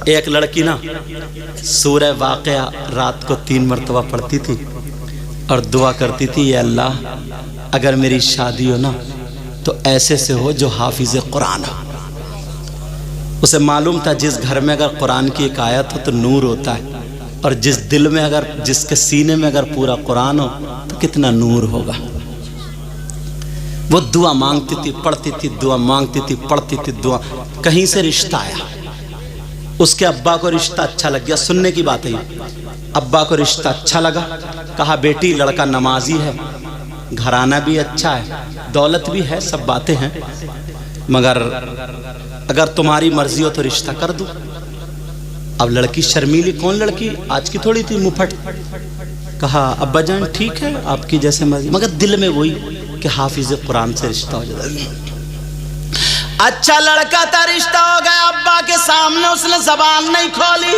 ایک لڑکی نا سورہ واقعہ رات کو 3 مرتبہ پڑھتی تھی اور دعا کرتی تھی، یا اللہ اگر میری شادی ہو نا تو ایسے سے ہو جو حافظ قرآن ہو۔ اسے معلوم تھا جس گھر میں اگر قرآن کی ایک آیت ہو تو نور ہوتا ہے، اور جس دل میں اگر، جس کے سینے میں اگر پورا قرآن ہو تو کتنا نور ہوگا۔ وہ دعا مانگتی تھی، پڑھتی تھی، دعا مانگتی تھی، پڑھتی تھی، دعا۔ کہیں سے رشتہ آیا، اس کے ابا کو رشتہ اچھا لگ گیا، سننے کی بات ہے، ابا کو رشتہ اچھا لگا، کہا بیٹی لڑکا نمازی ہے، گھرانہ بھی اچھا ہے، دولت بھی ہے، سب باتیں ہیں، مگر اگر تمہاری مرضی ہو تو رشتہ کر دوں۔ اب لڑکی شرمیلی، کون لڑکی آج کی تھوڑی تھی مفٹ، کہا ابا جان ٹھیک ہے آپ کی جیسے مرضی، مگر دل میں وہی کہ حافظ قرآن سے رشتہ ہو جائے۔ اچھا لڑکا تھا، رشتہ ہو گیا، ابا کے سامنے اس نے زبان نہیں کھولی۔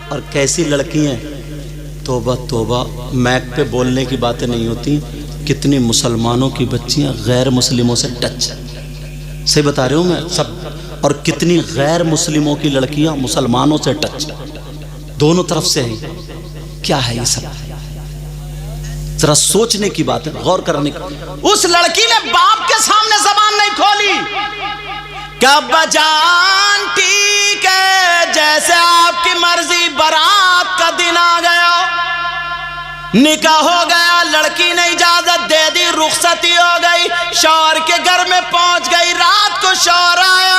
اور کیسی لڑکی ہیں، توبہ توبہ، میک پہ بولنے کی باتیں نہیں ہوتی، کتنی مسلمانوں کی بچیاں غیر مسلموں سے ٹچ، صحیح بتا رہے ہوں میں سب، اور کتنی غیر مسلموں کی لڑکیاں مسلمانوں سے ٹچ، دونوں طرف سے ہیں۔ کیا ہے یہ سب؟ ذرا سوچنے کی بات ہے، غور کرنے کی۔ اس لڑکی نے باپ کے سامنے زبان نہیں کھولی کہ ابا جان ٹھیک ہے جیسے آپ کی مرضی، برات کا دن آ گیا، نکاح ہو گیا، لڑکی نے اجازت دے دی، رخصتی ہو گئی، شوہر کے گھر میں پہنچ گئی، رات کو شوہر آیا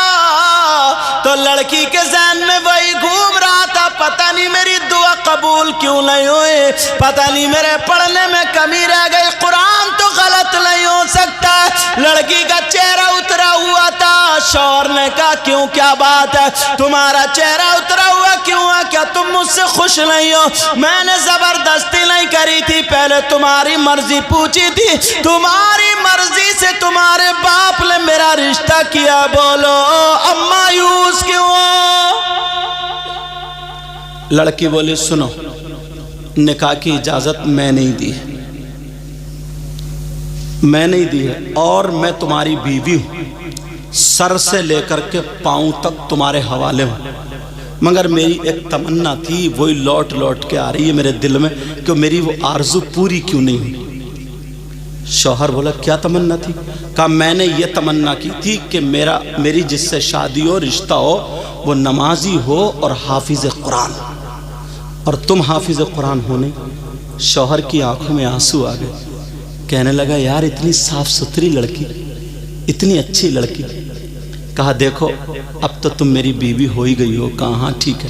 تو لڑکی کے ذہن میں وہی گھوم رہا تھا، پتہ نہیں میری دعا قبول کیوں نہیں ہوئی، پتہ نہیں میرے پڑھنے میں کمی رہ گئی، قرآن تو غلط نہیں ہو سکتا۔ لڑکی کا چہرہ اترا ہوا تھا، شوہر نے کہا کیوں، کیا بات ہے، تمہارا چہرہ اترا ہوا کیوں ہے، کیا تم مجھ سے خوش نہیں ہو؟ میں نے زبردستی نہیں کری تھی، پہلے تمہاری مرضی پوچھی تھی، تمہاری مرضی سے تمہارے باپ نے میرا رشتہ کیا، بولو اب مایوس کیوں ہو؟ لڑکی بولی سنو، نکاح کی اجازت میں نہیں دی ہے، میں نہیں دی ہے، اور میں تمہاری بیوی ہوں، سر سے لے کر کے پاؤں تک تمہارے حوالے ہوں، مگر میری ایک تمنا تھی، وہی لوٹ لوٹ کے آ رہی ہے میرے دل میں کہ میری وہ آرزو پوری کیوں نہیں ہوئی۔ شوہر بولا کیا تمنا تھی؟ کہا میں نے یہ تمنا کی تھی کہ میری جس سے شادی ہو، رشتہ ہو، وہ نمازی ہو اور حافظ قرآن، اور تم حافظ قرآن ہونے۔ شوہر کی آنکھوں میں آنسو آ گئے، کہنے لگا یار اتنی صاف ستھری لڑکی، اتنی اچھی لڑکی۔ کہا دیکھو اب تو تم میری بیوی ہو ہی گئی ہو، کہا ہاں ٹھیک ہے،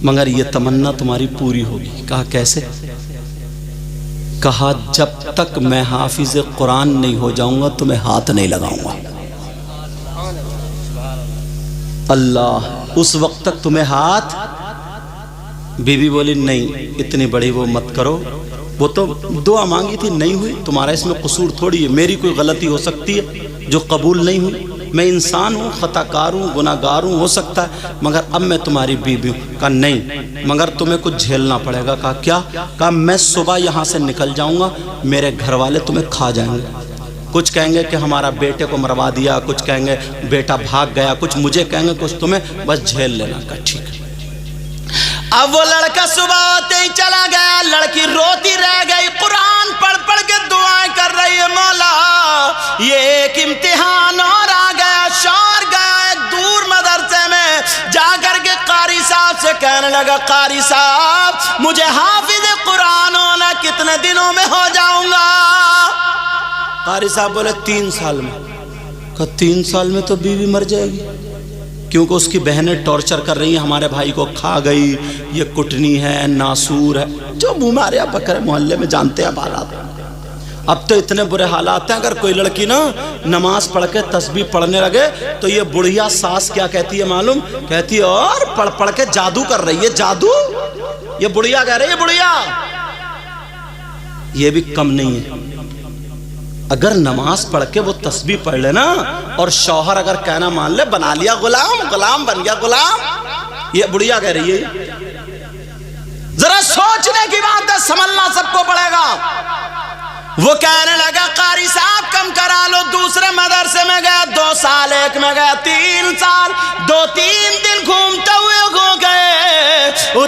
مگر یہ تمنا تمہاری پوری ہوگی۔ کہا کیسے؟ کہا جب تک میں حافظ قرآن نہیں ہو جاؤں گا تمہیں ہاتھ نہیں لگاؤں گا۔ اللہ، اس وقت تک تمہیں ہاتھ؟ بیوی بولی نہیں اتنی بڑی وہ مت کرو، وہ تو دعا مانگی تھی نہیں ہوئی، تمہارا اس میں قصور تھوڑی ہے، میری کوئی غلطی ہو سکتی ہے جو قبول نہیں ہوئی، میں انسان ہوں، خطا کار ہوں، گناہ گار ہوں، ہو سکتا ہے، مگر اب میں تمہاری بیوی ہوں۔ کہا نہیں مگر تمہیں کچھ جھیلنا پڑے گا۔ کہا کیا؟ کہا میں صبح یہاں سے نکل جاؤں گا، میرے گھر والے تمہیں کھا جائیں گے، کچھ کہیں گے کہ ہمارا بیٹے کو مروا دیا، کچھ کہیں گے بیٹا بھاگ گیا، کچھ مجھے کہیں گے، کچھ تمہیں، بس جھیل لینا۔ کہا ٹھیک ہے۔ اب وہ لڑکا صبح ہوتے ہی چلا گیا، لڑکی روتی رہ گئی، قرآن پڑھ پڑھ کے دعائیں کر رہی ہے، مولا یہ ایک امتحان اور آ گیا۔ شوہر گیا ایک دور مدرسے میں، جا کر کے قاری صاحب سے کہنے لگا قاری صاحب مجھے حافظ قرآن ہونا کتنے دنوں میں ہو جاؤں گا؟ قاری صاحب بولے 3 سال میں۔ کہا 3 سال میں تو بیوی مر جائے گی، کیونکہ اس کی بہنیں ٹارچر کر رہی ہیں، ہمارے بھائی کو کھا گئی، یہ کٹنی ہے، ناسور ہے، جو ہمارے بکرے محلے میں جانتے ہیں حالات۔ اب تو اتنے برے حالات ہیں، اگر کوئی لڑکی نا نماز پڑھ کے تسبیح پڑھنے لگے تو یہ بڑھیا ساس کیا کہتی ہے معلوم؟ کہتی ہے اور پڑھ پڑھ کے جادو کر رہی ہے، جادو، یہ بڑھیا کہہ رہی ہے، بڑھیا۔ یہ بھی کم نہیں ہے، اگر نماز پڑھ کے وہ تسبیح پڑھ لینا اور شوہر اگر کہنا مان لے، بنا لیا غلام، غلام بن گیا غلام، یہ بڑھیا کہہ رہی ہے۔ ذرا سوچنے کی بات ہے، سنبھلنا سب کو پڑے گا۔ وہ کہنے لگا قاری صاحب کم کرا لو، دوسرے مدرسے میں گیا، 2 سال، ایک میں گیا 3 سال، 2-3 دن گھومتے ہوئے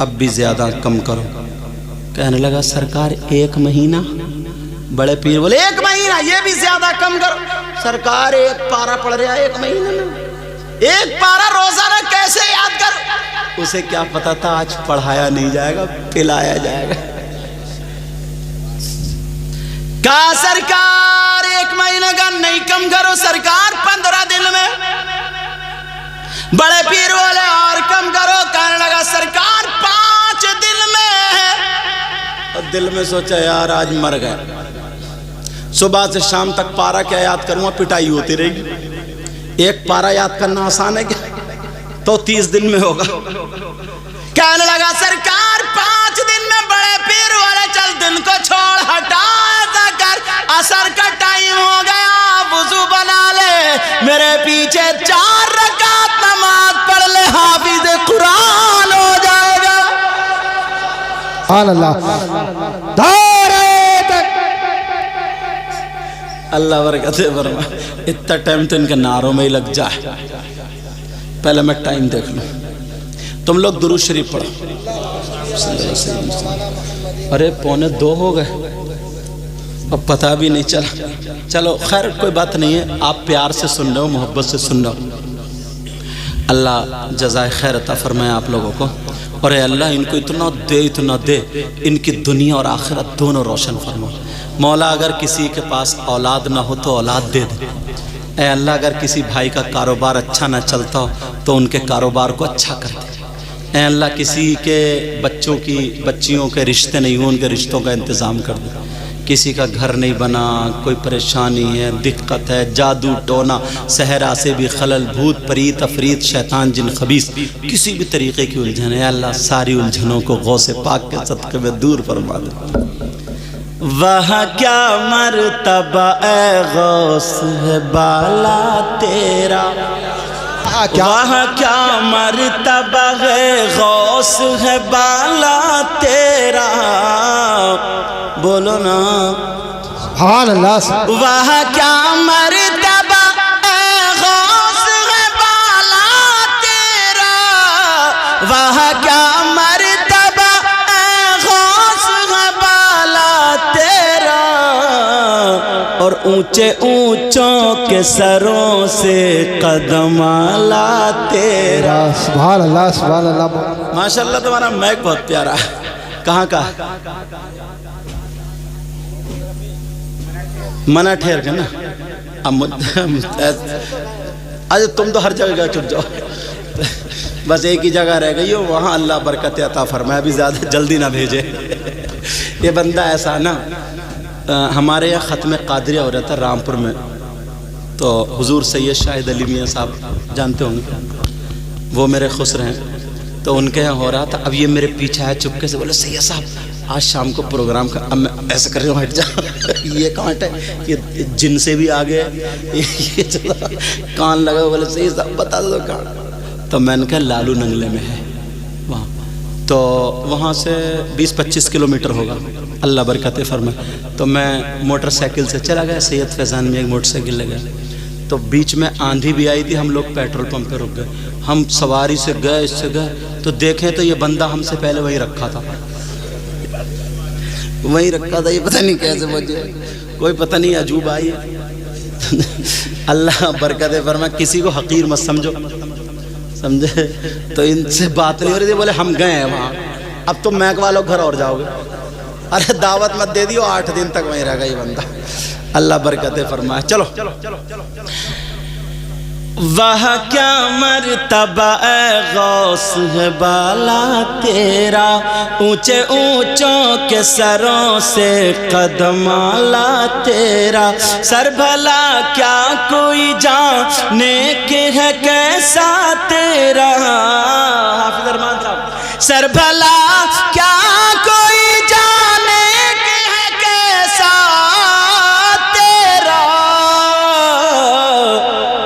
اب بھی زیادہ کم کرو. کہنے لگا سرکار 1 مہینہ. بڑے پیر بولے 1 مہینہ یہ بھی زیادہ کم کرو. سرکار 1 پارہ پڑھ رہا 1 مہینہ نا, 1 پارہ روزانہ کیسے یاد کرو. اسے کیا پتا تھا آج پڑھایا نہیں جائے گا, پلایا جائے گا. کہا سرکار 1 مہینہ کا نہیں کم کرو. سرکار 15 دن میں. بڑے پیر بولے اور کم کرو. کہنے لگا سرکار 5 دن میں. اور دل میں سوچا یار آج مر گئے, صبح سے شام تک پارہ کیا یاد کروں, پٹائی ہوتی رہے گی. 1 پارہ یاد کرنا آسان ہے کیا, تو 30 دن میں ہوگا. کہنے لگا سرکار 5 دن میں. بڑے پیر والے چل دن کو چھوڑ, ہٹا ایسا کر, عصر کا ٹائم ہو گیا, وضو بنا لے, میرے پیچھے 4 رکعت نماز پڑھ لے, حافظ قرآن ہو جائے گا. سبحان اللہ. اللہ برکت فرمائے. اتنا ٹائم تو ان کے نعروں میں ہی لگ جائے. پہلے میں ٹائم دیکھ لوں. تم لوگ درود شریف پڑھو. ارے 1:45 ہو گئے, اب پتہ بھی نہیں چلا. چلو خیر کوئی بات نہیں ہے, آپ پیار سے سن رہے ہو, محبت سے سن رہے ہو. اللہ جزائے خیر عطا فرمائے آپ لوگوں کو. اور اے اللہ ان کو اتنا دے, ان کی دنیا اور آخرت دونوں روشن فرما. مولا اگر کسی کے پاس اولاد نہ ہو تو اولاد دے دے. اے اللہ اگر کسی بھائی کا کاروبار اچھا نہ چلتا ہو تو ان کے کاروبار کو اچھا کر دے. اے اللہ کسی کے بچیوں کے رشتے نہیں ہوں, ان کے رشتوں کا انتظام کر دے. کسی کا گھر نہیں بنا, کوئی پریشانی ہے, دقت ہے, جادو ٹونا, صحرا سے بھی خلل, بھوت پریت افریت شیطان جن خبیث, کسی بھی طریقے کی الجھن ہے, اللہ ساری الجھنوں کو غوث پاک کے صدقے میں دور فرما دے. وہاں کیا مرتبہ اے غوث ہے بالا تیرا, وہاں کیا مرتبہ ہے غوث ہے بالا تیرا. بولو نا سبحان اللہ. وہاں کیا مرتبہ اے غوث ہے بالا تیرا, وہاں کیا مرتبہ اے غوث ہے بالا تیرا. اور اونچے اونچوں کے سروں سے قدم آلا تیرا. سبحان اللہ. سبحان اللہ. ماشاءاللہ تمہارا میک بہت پیارا ہے. کہاں کا منع ٹھہر کے نا. آج تم تو ہر جگہ چپ جاؤ, بس ایک ہی جگہ رہ گئی ہو, وہاں اللہ برکت عطا فرمائے, ابھی زیادہ جلدی نہ بھیجے. یہ بندہ ایسا نا, ہمارے یہاں ختم قادریہ ہو رہا تھا رامپور میں, تو حضور سید شاہد علی میاں صاحب جانتے ہوں گے, وہ میرے خسر ہیں, تو ان کے یہاں ہو رہا تھا. اب یہ میرے پیچھے آئے چپکے سے, بولے سید صاحب آج شام کو پروگرام کا. اب میں ایسا کر رہی ہوں, ہٹ جا, یہ کانٹ ہے, یہ جن سے بھی آگے کان لگا. بولے سید صاحب بتا دو کہاں. تو میں نے کہا لالو ننگلے میں ہے وہاں, تو وہاں سے 20-25 کلومیٹر ہوگا. اللہ برکت فرمائے. تو میں موٹر سائیکل سے چلا گیا, سید فیضان میں ایک موٹر سائیکل لے گیا, تو بیچ میں آندھی بھی آئی تھی. ہم لوگ پیٹرول پمپ پہ رک گئے, ہم سواری سے گئے, اس سے گئے, تو دیکھیں تو یہ بندہ ہم سے پہلے وہیں رکھا تھا, وہیں رکھا تھا. یہ پتہ نہیں کیسے مجھے, کوئی پتہ نہیں عجوب آئی ہے. اللہ برکت فرمائے. کسی کو حقیر مت سمجھو, سمجھے. تو ان سے بات نہیں ہو رہی تھی. بولے ہم گئے ہیں وہاں, اب تم میک والوں گھر اور جاؤ گے. ارے دعوت مت دے دیو, 8 دن تک وہیں رہ گا یہ بندہ. اللہ برکت فرمائے. چلو وہاں کیا مرتبہ اے غوث ہے بالا تیرا, اونچے اونچوں کے سروں سے قدم آلا تیرا. سر بھلا کیا کوئی جانے کہ ہے کیسا تیرا. حافظ ارمان صاحب. سر بھلا کیا کوئی جانے کہ ہے کیسا تیرا.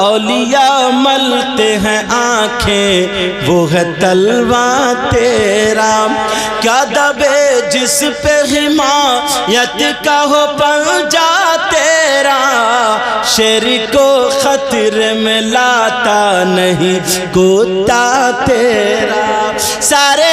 اولیاء ملتے ہیں آنکھیں, وہ ہے تلوہ تیرا. کیا دبے جس پہ حمایت کا ہو پنجا تیرا. شیر کو خطرے میں لاتا نہیں کتا تیرا. سارے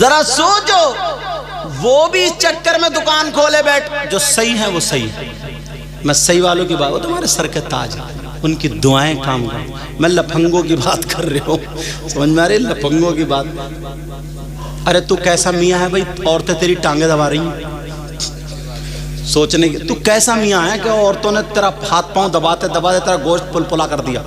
ذرا سوچو، وہ بھی اس چکر میں دکان کھولے بیٹھ، جو صحیح ہیں وہ صحیح ہے، میں صحیح والوں کی بات، وہ تمہارے سر کے تاج ہیں، ان کی دعائیں کام کریں، میں لپھنگوں کی بات کر رہا ہوں، سمجھ میں آ رہی لپھنگوں کی بات؟ ارے تو کیسا میاں ہے بھائی، عورتیں تیری ٹانگیں دبا رہی ہیں، سوچنے کی تو کیسا میاں ہے کہ عورتوں نے تیرا ہاتھ پاؤں دباتے دباتے تیرا گوشت پل پلا کر دیا۔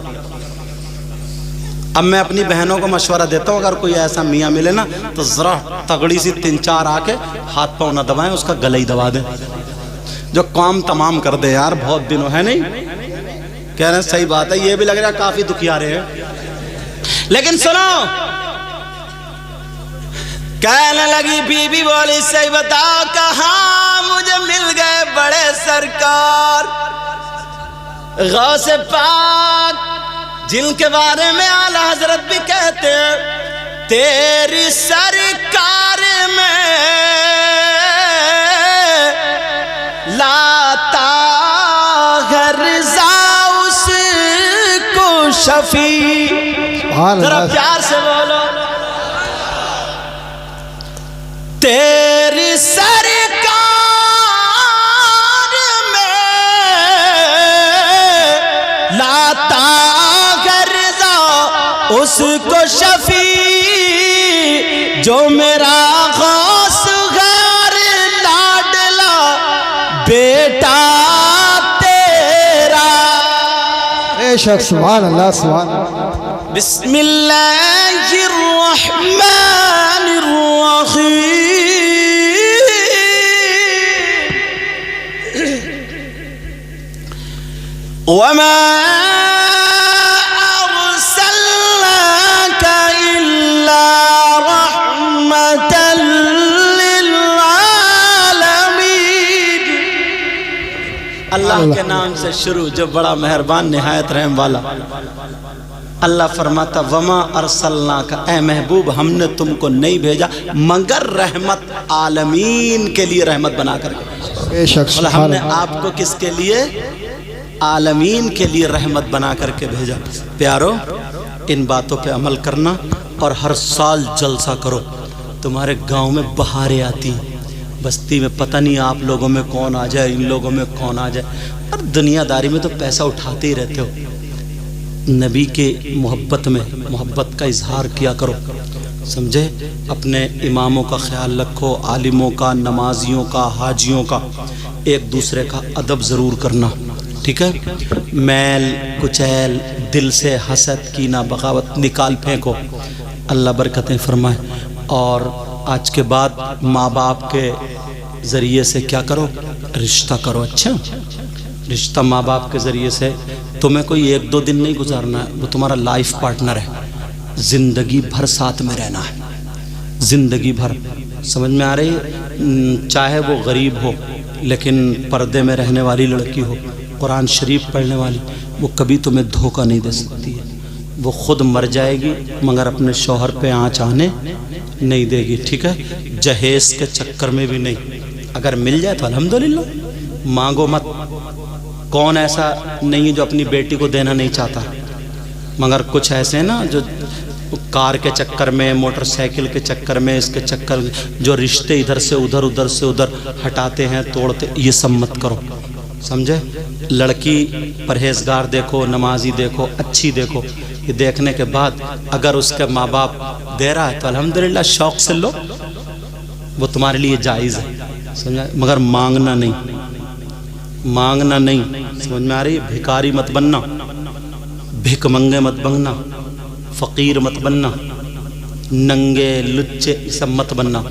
اب میں اپنی بہنوں کو مشورہ دیتا ہوں، اگر کوئی ایسا میاں ملے نا تو ذرا تگڑی سی 3-4 آ کے ہاتھ پاؤں نہ دبائیں، اس کا گلہ ہی دبا دیں، جو کام تمام کر دے یار، بہت دنوں ہے نہیں کہہ رہے ہیں، صحیح بات ہے، یہ بھی لگ رہا ہے کافی دکھیارے ہیں، لیکن سنو، کہنے لگی بی بی بولی صحیح بتا کہاں مجھے مل گئے بڑے سرکار غوث پاک، جن کے بارے میں اعلیٰ حضرت بھی کہتے ہیں تیری سرکار میں لاتا ہے رضا اس کو شفیع، ذرا پیار سے بولو، تیری سرکار میں لاتا ہے رضا اس کو شفیع، جو میرا غوث غیر لاڈلا بیٹا تیرا۔ بے شک، سبحان اللہ سبحان اللہ۔ بسم اللہ الرحمن الرحیم، وما أرسلناك إلا رحمة للعالمين۔ اللہ کے نام سے شروع، جو بڑا مہربان نہایت رحم والا۔ اللہ فرماتا وما ارسلناک، اے محبوب ہم نے تم کو نہیں بھیجا مگر رحمت عالمین کے لیے رحمت بنا کر کے، بے شک، ہم نے آپ کو کس کے لیے؟ عالمین کے لیے رحمت بنا کر کے بھیجا۔ پیارو، ان باتوں پہ عمل کرنا اور ہر سال جلسہ کرو، تمہارے گاؤں میں بہاریں آتی ہیں، بستی میں پتہ نہیں آپ لوگوں میں کون آ جائے، ان لوگوں میں کون آ جائے، اور دنیا داری میں تو پیسہ اٹھاتے ہی رہتے ہو، نبی کے محبت میں محبت کا اظہار کیا کرو، سمجھے؟ اپنے اماموں کا خیال رکھو، عالموں کا، نمازیوں کا، حاجیوں کا، ایک دوسرے کا ادب ضرور کرنا، ٹھیک ہے؟ میل کچیل دل سے حسد کینہ بغاوت نکال پھینکو، اللہ برکتیں فرمائے۔ اور آج کے بعد ماں باپ کے ذریعے سے کیا کرو؟ رشتہ کرو، اچھا رشتہ ماں باپ کے ذریعے سے تمہیں کوئی 1-2 دن نہیں گزارنا ہے، وہ تمہارا لائف پارٹنر ہے، زندگی بھر ساتھ میں رہنا ہے، زندگی بھر، سمجھ میں آ رہی ہے؟ چاہے وہ غریب ہو لیکن پردے میں رہنے والی لڑکی ہو، قرآن شریف پڑھنے والی، وہ کبھی تمہیں دھوکہ نہیں دے سکتی ہے، وہ خود مر جائے گی مگر اپنے شوہر پہ آنچ آنے نہیں دے گی، ٹھیک ہے؟ جہیز کے چکر میں بھی نہیں، اگر مل جائے تو الحمدللہ، مانگو مت، کون ایسا نہیں ہے جو اپنی بیٹی کو دینا نہیں چاہتا، مگر کچھ ایسے ہیں نا جو کار کے چکر میں، موٹر سائیکل کے چکر میں، اس کے چکر میں جو رشتے ادھر سے ادھر ادھر سے ادھر ہٹاتے ہیں، توڑتے، یہ سب مت کرو، سمجھے؟ لڑکی پرہیزگار دیکھو، نمازی دیکھو، اچھی دیکھو، یہ دیکھنے کے بعد اگر اس کے ماں باپ دے رہا ہے تو الحمدللہ شوق سے لو، وہ تمہارے لیے جائز ہے، سمجھا؟ مگر مانگنا نہیں، مانگنا نہیں، سمجھ میں آ رہی ہے؟ بھکاری مت بننا، بھک منگے مت بننا، فقیر مت بننا، ننگے لچے سب مت بننا،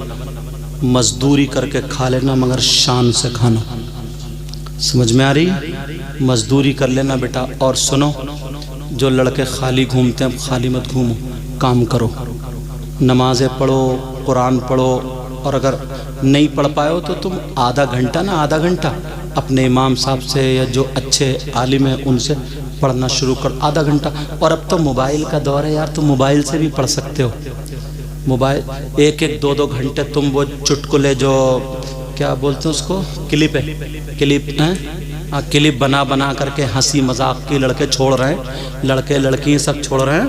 مزدوری کر کے کھا لینا مگر شان سے کھانا، سمجھ میں آ رہی؟ مزدوری کر لینا بیٹا۔ اور سنو، جو لڑکے خالی گھومتے ہیں خالی مت گھومو، کام کرو، نمازیں پڑھو، قرآن پڑھو، اور اگر نہیں پڑھ پائے ہو تو تم آدھا گھنٹہ اپنے امام صاحب سے یا جو اچھے عالم ہیں ان سے پڑھنا شروع کر، آدھا گھنٹہ۔ اور اب تو موبائل کا دور ہے یار، تم موبائل سے بھی پڑھ سکتے ہو، موبائل 1-2 گھنٹے تم وہ چٹکلے جو کیا بولتے ہیں اس کو، کلپ بنا کر کے ہنسی مذاق کی لڑکے چھوڑ رہے ہیں، لڑکے لڑکی سب چھوڑ رہے ہیں،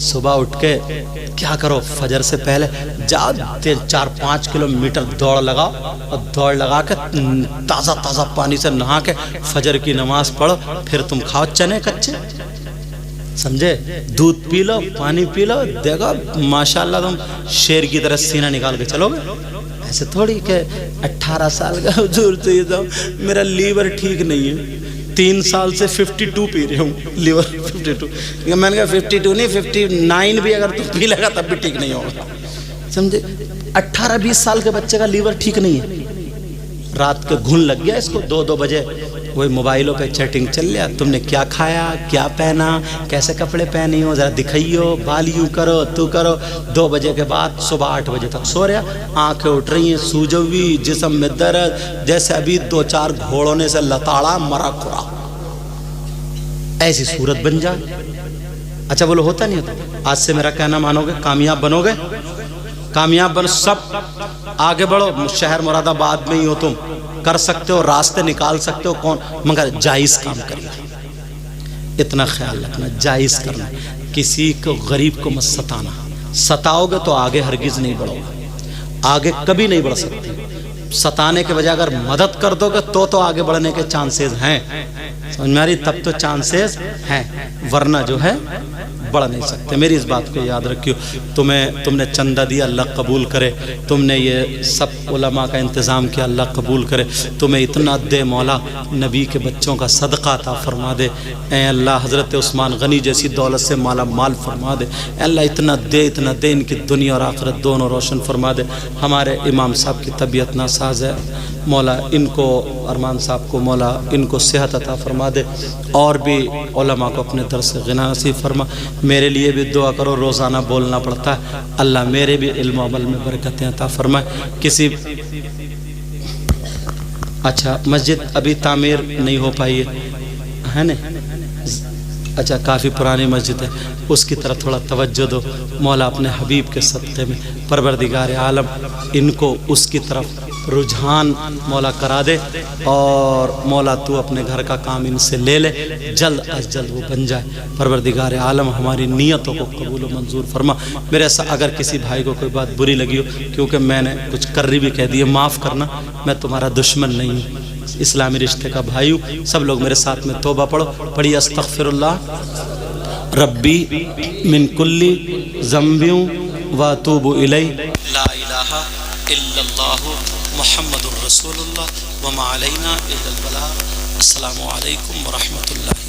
صبح اٹھ کے کیا کرو, فجر سے پہلے جاؤ 4-5 کلومیٹر دوڑ لگاؤ, اور دوڑ لگا کے تازہ تازہ پانی سے نہا کے فجر کی نماز پڑھو. پھر تم کھاؤ چنے کچے, سمجھے, دودھ پی لو, پانی پی لو, دیکھو ماشاءاللہ تم شیر کی طرح سینہ نکال کے چلو گے. ایسے تھوڑی کہ 18 سال کا حضور سے یہ تو میرا لیور ٹھیک نہیں ہے, 3 سال سے 52 پی رہے ہوں, لیور 52. میں نے کہا 52 نہیں 59 بھی اگر تم پی لے گا تب بھی ٹھیک نہیں ہوگا, سمجھے. 18-20 سال کے بچے کا لیور ٹھیک نہیں ہے. رات کے گھن لگ گیا اس کو, 2 بجے وہی موبائلوں پہ چیٹنگ چل رہا, تم نے کیا کھایا, کیا پہنا, کیسے کپڑے پہنی ہو, ذرا دکھائیو, بال یوں کرو, تو کرو. 2 بجے کے بعد صبح 8 بجے تک سو رہا, آنکھیں اٹھ رہی ہیں, سوجن ہوئی, جسم میں درد, جیسے ابھی 2-4 گھوڑوں نے سے لتاڑا مرا کھرا, ایسی صورت بن جائے. اچھا بولو ہوتا نہیں ہوتا؟ آج سے میرا کہنا مانو گے, کامیاب بنو گے, کامیاب بنو, سب آگے بڑھو. شہر مراد آباد میں ہی ہو, تم کر سکتے ہو, راستے نکال سکتے ہو, کون, مگر جائز کام کریے. اتنا خیال رکھنا, جائز کرنا. کسی کو غریب کو مت ستانا, ستاؤ گے تو آگے ہرگز نہیں بڑھو گے, آگے کبھی نہیں بڑھ سکتے. ستانے کے بجائے اگر مدد کر دو گے تو آگے بڑھنے کے چانسز ہیں, سمجھ میں آ رہی, تب تو چانسز ہیں, ورنہ جو ہے بڑھ نہیں سکتے. میری اس بات کو یاد رکھیو. تم نے چندہ دیا, اللہ قبول کرے. تم نے یہ سب علماء کا انتظام کیا, اللہ قبول کرے. تمہیں اتنا دے مولا, نبی کے بچوں کا صدقہ عطا فرما دے. اے اللہ حضرت عثمان غنی جیسی دولت سے مالا مال فرما دے. اے اللہ اتنا دے, ان کی دنیا اور آخرت دونوں روشن فرما دے. ہمارے امام صاحب کی طبیعت ناساز ہے مولا, ان کو, ارمان صاحب کو مولا ان کو صحت عطا فرما دے, اور بھی علماء کو اپنے در سے غنا نصیب فرما. میرے لیے بھی دعا کرو, روزانہ بولنا پڑتا ہے. اللہ میرے بھی علم و عمل میں برکتیں عطا فرمائے. کسی اچھا مسجد ابھی تعمیر نہیں ہو پائی ہے نا, اچھا کافی پرانی مسجد ہے, اس کی طرف تھوڑا توجہ دو مولا اپنے حبیب کے صدقے میں. پروردگار عالم ان کو اس کی طرف رجحان مولا کرا دے, اور مولا تو اپنے گھر کا کام ان سے لے لے, جلد از جلد وہ بن جائے. پروردگار عالم ہماری نیتوں کو قبول و منظور فرما. میرے اگر کسی بھائی کو کوئی بات بری لگی ہو, کیونکہ میں نے کچھ کرری بھی کہہ دی, معاف کرنا, میں تمہارا دشمن نہیں ہوں, اسلامی رشتے کا بھائی ہوں. سب لوگ میرے ساتھ میں توبہ پڑھو, پڑھی استغفر اللہ ربی من کلی ذنب واتوب الیہ, لا الہ الا اللہ محمد الرسول اللہ وما علینا الا البلاغ. السلام علیکم ورحمۃ اللہ.